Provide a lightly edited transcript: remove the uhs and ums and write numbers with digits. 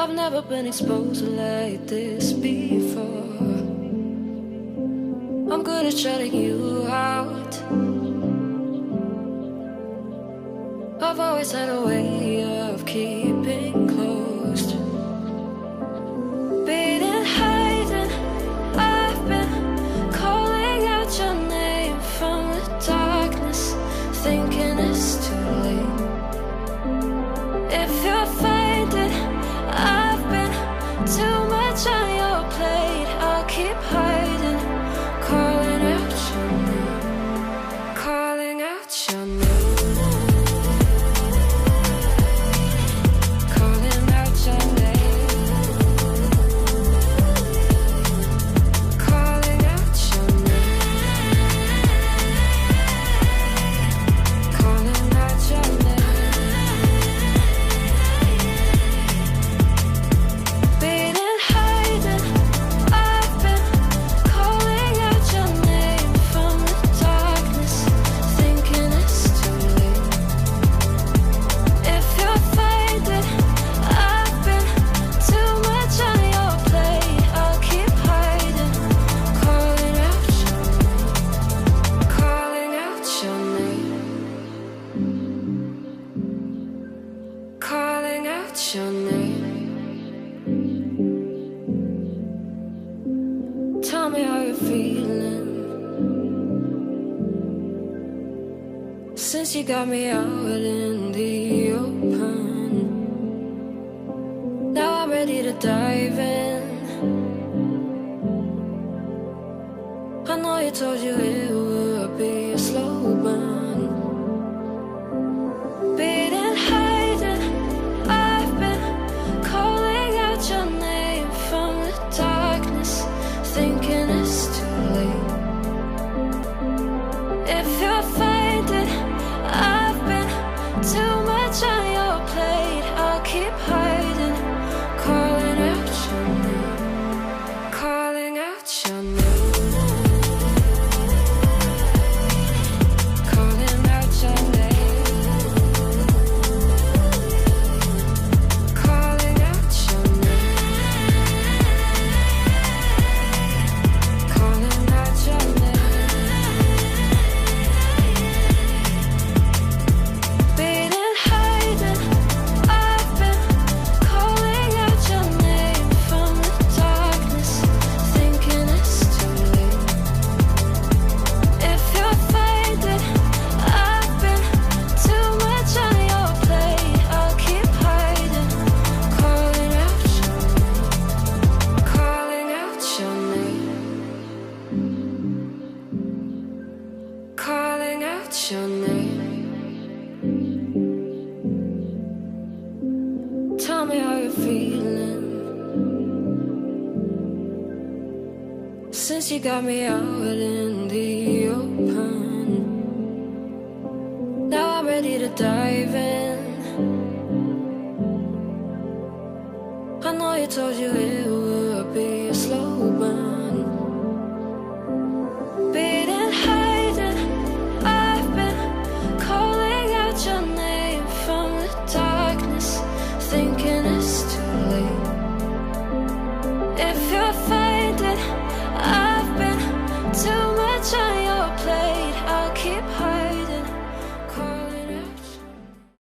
I've never been exposed like this before. I'm good at shutting you out. I've always had a way of keeping closed. Beating, hiding, I've been calling out your name from the darkness, thinking it's too late. If you're finding I've been too much on your plate, I'll keep hiding, calling out your name, calling out your name. Your name. Tell me how you're feeling since you got me out in the open. Now I'm ready to dive in. I know you told you it would be a slow burn. Beating, hiding, your name from the darkness, thinking it's too late. If you're finding I've been too much on your plate, I'll keep hiding, calling out your name, calling out your name. Your name. Tell me how you're feeling since you got me out in the open. Now I'm ready to dive in. I know you told you it would be a slow burn. Beating, hiding, your name from the darkness, thinking it's too late. If you're finding I've been too much on